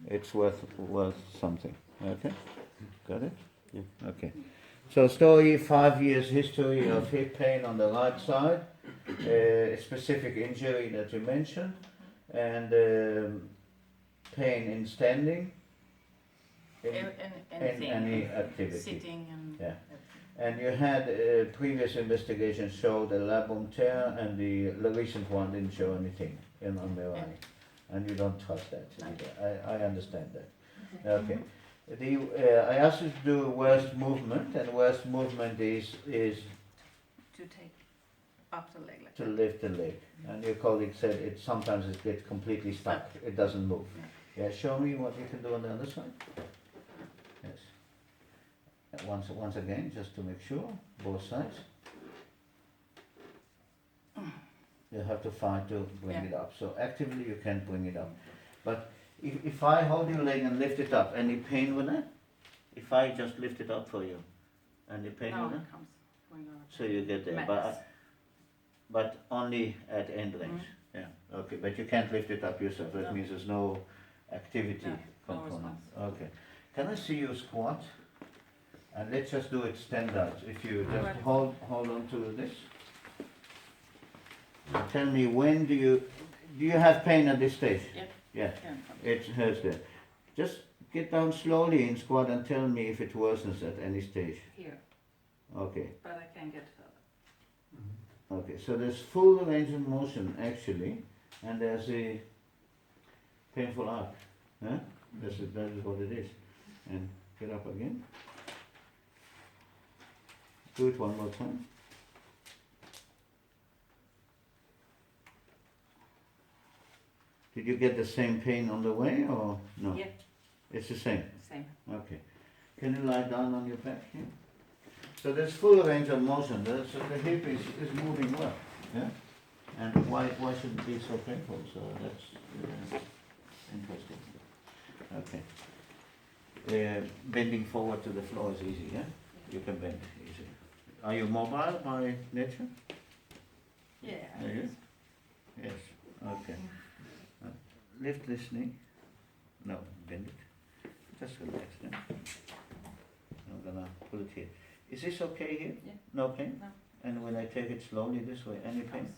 it's worth something. Okay, got it? Yeah. Okay. So story, 5 years history of hip pain on the right side, specific injury that you mentioned, and pain in standing, in Anything. any activity. Sitting and Yeah. everything. And you had previous investigation showed a labrum tear, and the recent one didn't show anything on the eye. And you don't trust that either. I understand that. Okay. I asked you to do worst movement, and worst movement is To take up the leg like to that. lift the leg. And your colleague said it sometimes it gets completely stuck. It doesn't move. Yeah, show me what you can do on the other side. Yes. Once again, just to make sure, both sides. You have to fight to bring it up. So actively you can bring it up. But if I hold your leg and lift it up, any pain with that? If I just lift it up for you, any pain Now with it that? comes when you're So you get there, max. but only at end range. Yeah, okay, but you can't lift it up yourself. That No. means there's no activity No, no component. response. Okay. Can I see you squat? And let's just do it standard. If you just Right. hold on to this. Tell me, when do you have pain at this stage? Yep. Yeah, Here it comes. it hurts there. Just get down slowly in squat and tell me if it worsens at any stage. Here, Okay. but I can't get further. Okay, so there's full range of motion actually, and there's a painful arc. Huh? That is what it is. And get up again. Do it one more time. Did you get the same pain on the way or no? Yeah, It's the same. same. Okay. Can you lie down on your back here? So there's full range of motion. So the hip is moving well. Yeah? And why should it be so painful? So that's interesting. Okay. Bending forward to the floor is easy, yeah? You can bend easily. Are you mobile by nature? Yeah. Are you? Yes. Okay. Lift this knee. No, bend it. Just relax, yeah? I'm gonna pull it here. Is this okay here? Yeah. No pain? No. And when I take it slowly this way, any pain? Comes.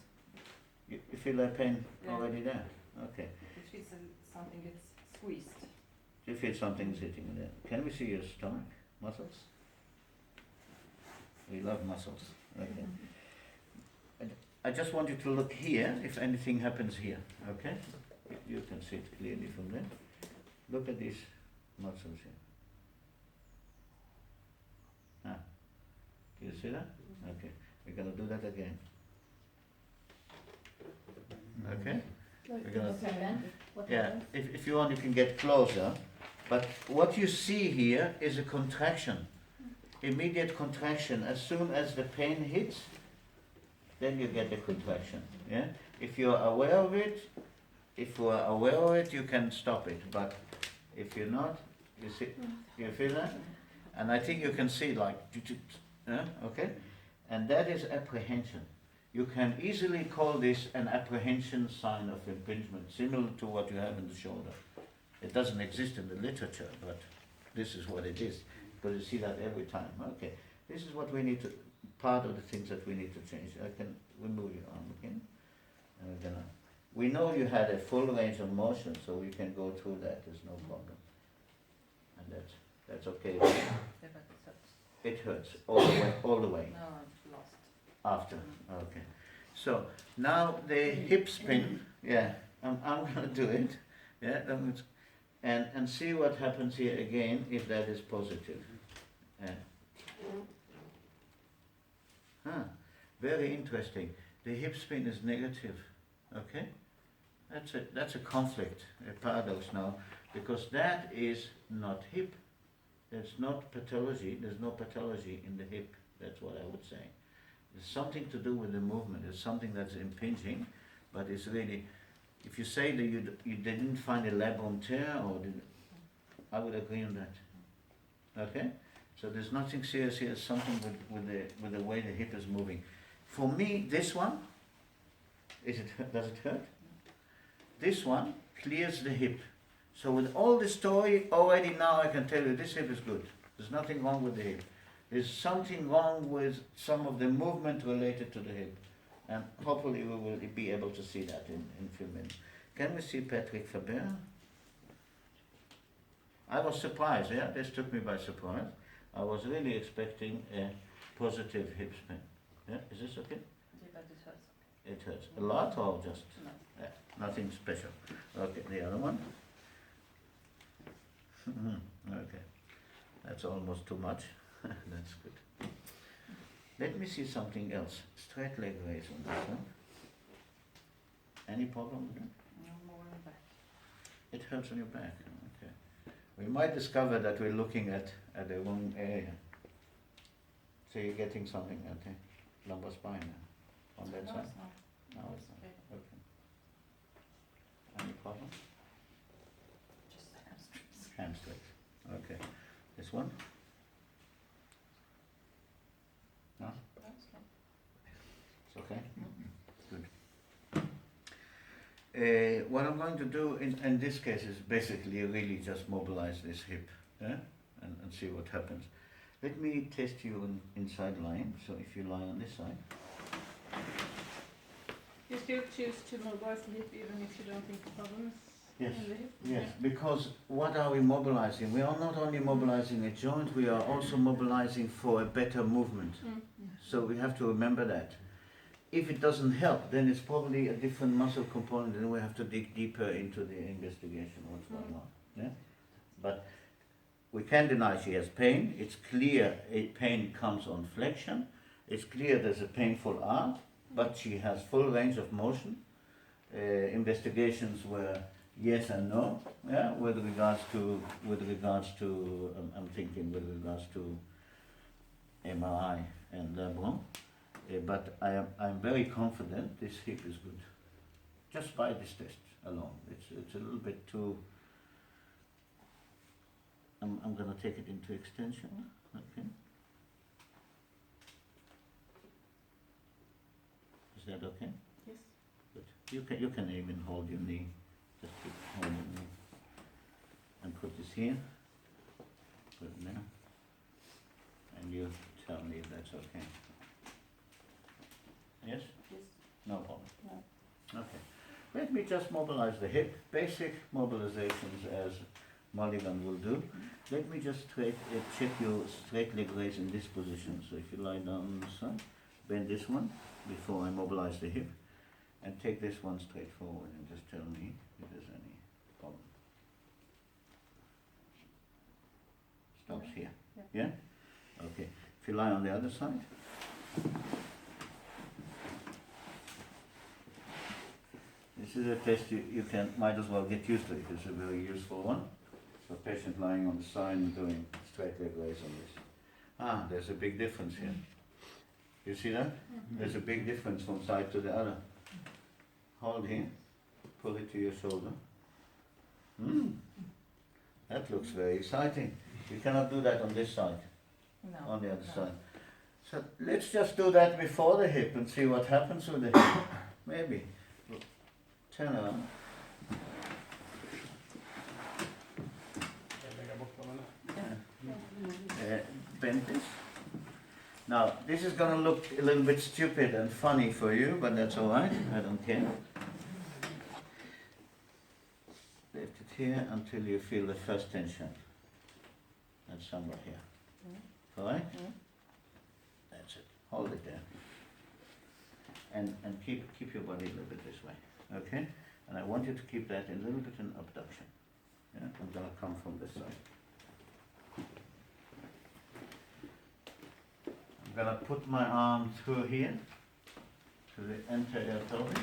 You feel that pain Yeah. already there? Okay. It feels something gets squeezed. Do you feel something sitting in there? Can we see your stomach muscles? We love muscles. Okay. I just want you to look here if anything happens here. Okay? You can see it clearly from there. Look at these muscles here. Ah. Do you see that? Okay. We're gonna do that again. Okay? We're gonna. Yeah. If you want, you can get closer. But what you see here is a contraction. Immediate contraction. As soon as the pain hits, then you get the contraction. Yeah? If you're aware of it, you can stop it. But if you're not, you see, you feel that? And I think you can see like, okay? And that is apprehension. You can easily call this an apprehension sign of impingement, similar to what you have in the shoulder. It doesn't exist in the literature, but this is what it is. Because you see that every time. Okay, this is what we need to, part of the things that we need to change. I can remove your arm again. And we're gonna, we know you had a full range of motion, so we can go through that, there's no problem. And that's okay. Yeah, but it hurts. It hurts all the way. No, I've lost. After, okay. So now the hip spin, yeah, I'm gonna do it, yeah, and see what happens here again if that is positive. Very interesting. The hip spin is negative, okay? That's a conflict, a paradox now, because that is not hip. That's not pathology. There's no pathology in the hip. That's what I would say. It's something to do with the movement. It's something that's impinging, but it's really, if you say that you didn't find a labrum tear, I would agree on that. Okay? So there's nothing serious here. It's something with the way the hip is moving. For me, this one, does it hurt? This one clears the hip. So with all this story, already now I can tell you this hip is good. There's nothing wrong with the hip. There's something wrong with some of the movement related to the hip. And hopefully we will be able to see that in a few minutes. Can we see Patrick Faber? I was surprised, yeah, this took me by surprise. I was really expecting a positive hip spin. Yeah, is this okay? Yeah, but it hurts. It hurts. A lot or just? No. Yeah, nothing special. Okay, the other one? Okay, that's almost too much. That's good. Let me see something else. Straight leg raise on this one. Any problem with that? No more in the back. It hurts on your back. Okay. We might discover that we're looking at the wrong area. So you're getting something at the lumbar spine now, on that No, side? it's not. No, it's not. Okay. Okay. Any problem? Just hamstrings. Hamstrings. Okay. This one? No? No, it's not. It's okay? Good. What I'm going to do in this case is basically really just mobilize this hip, yeah? and see what happens. Let me test you inside lying. So if you lie on this side. You still choose to mobilize the hip even if you don't think the problem is Yes. in the hip? Yes, because what are we mobilizing? We are not only mobilizing a joint, we are also mobilizing for a better movement. So we have to remember that. If it doesn't help, then it's probably a different muscle component, and we have to dig deeper into the investigation what's going on. Yeah? But we can deny she has pain. It's clear pain comes on flexion. It's clear there's a painful arc, but she has full range of motion. Investigations were yes and no. Yeah, with regards to I'm thinking with regards to MRI and Lebron. But I'm very confident this hip is good. Just by this test alone. It's a little bit too. I'm gonna take it into extension. Okay. Is that okay? Yes. Good. You can even hold your knee. Just keep holding your knee. And put this here. Put it there. And you tell me if that's okay. Yes? Yes. No problem. No. Okay. Let me just mobilize the hip. Basic mobilizations as Mulligan will do. Let me just check your straight leg raise in this position. So if you lie down on the side, bend this one before I mobilize the hip, and take this one straight forward and just tell me if there's any problem. Stops here. Yeah. Yeah? Okay. If you lie on the other side. This is a test you might as well get used to it. It's a very useful one. So patient lying on the side and doing straight leg raise on this. There's a big difference here. You see that? There's a big difference from side to the other. Hold here, pull it to your shoulder. That looks very exciting. You cannot do that on this side, No. on the other No. side. So let's just do that before the hip and see what happens with the hip. Maybe. Turn around. Bend this. Now, this is going to look a little bit stupid and funny for you, but that's alright, I don't care. Lift it here until you feel the first tension. That's somewhere here. Alright? That's it. Hold it there. And keep your body a little bit this way. Okay? And I want you to keep that a little bit in abduction. Yeah? I'm going to come from this side. I'm going to put my arm through here to the anterior pelvis.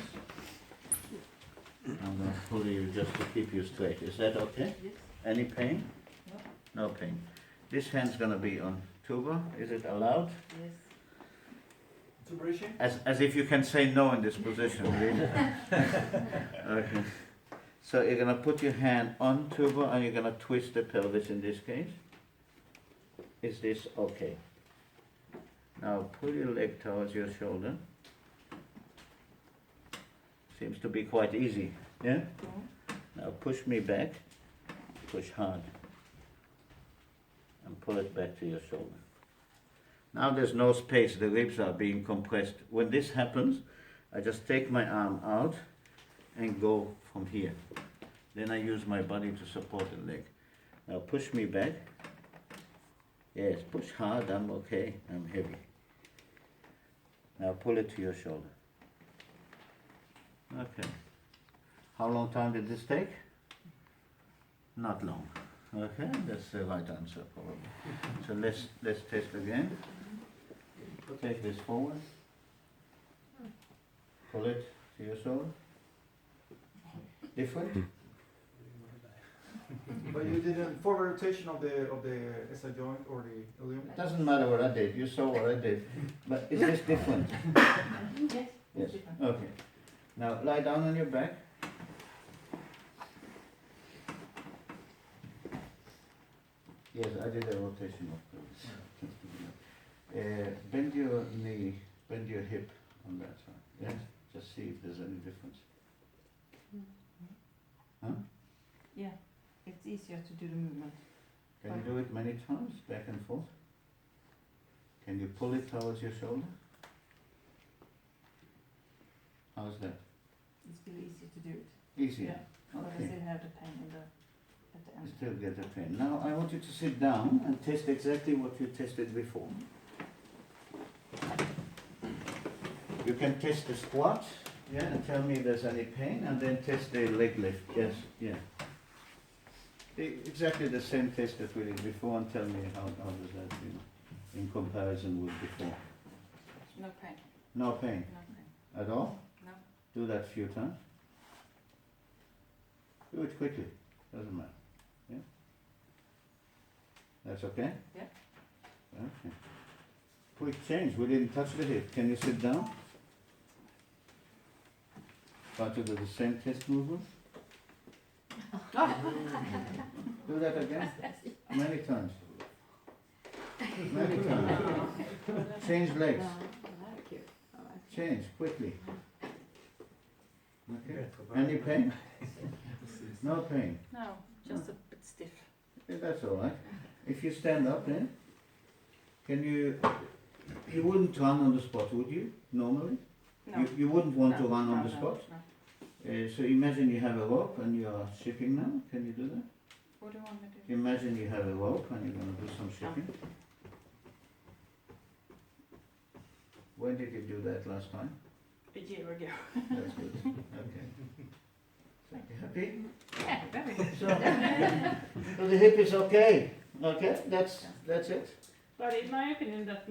I'm going to pull you just to keep you straight. Is that okay? Yes. Any pain? No. No pain. This hand's going to be on tuba. Is it allowed? Yes. As if you can say no in this position, really. Okay. So you're going to put your hand on tuba and you're going to twist the pelvis in this case. Is this okay? Now pull your leg towards your shoulder. Seems to be quite easy, yeah? Now push me back Push hard. And pull it back to your shoulder. Now there's no space, the ribs are being compressed. When this happens, I just take my arm out and go from here. Then I use my body to support the leg. Now push me back. Yes, push hard, I'm okay, I'm heavy. Now pull it to your shoulder. Okay. How long time did this take? Not long. Okay, that's the right answer probably. So let's test again. Take this forward. Pull it to your shoulder. Different? But you did a forward rotation of the SI joint or the ilium? It doesn't matter what I did, you saw what I did. But is this different? Yes. Yes. Okay. Now lie down on your back. Yes, I did a rotation of those. Bend your knee, bend your hip on that side. Yes? Just see if there's any difference. Huh? Yeah, it's easier to do the movement. Can you do it many times, back and forth? Can you pull it towards your shoulder? How's that? It's still easier to do it. Easier? Yeah. But I Okay. still have the pain at the You end. still get the pain. Now I want you to sit down and test exactly what you tested before. You can test the squat, yeah, and tell me if there's any pain, and then test the leg lift. Yes, yeah. Exactly the same test that we did before, and tell me how does that feel in comparison with before. No pain. No pain No pain. at all? No. Do that a few times. Do it quickly, doesn't matter. Yeah? That's okay? Yeah. Okay. Quick change, we didn't touch the hip. Can you sit down? Try to do the same test movement. Do that again. Many times. Many times. Change legs. Change quickly. Okay. Any pain? No pain. No, just a bit stiff. Yeah, that's all right. If you stand up, then can you wouldn't run on the spot, would you? Normally, No. you wouldn't want to No, run on no, the no, spot. no. So imagine you have a rope and you are shipping now. Can you do that? What do you want me to do? Imagine you have a rope and you're going to do some shipping. When did you do that last time? A year ago. That's good. Okay. You happy? Yeah, very good. So the hip is okay. Okay, that's it. But in my opinion, that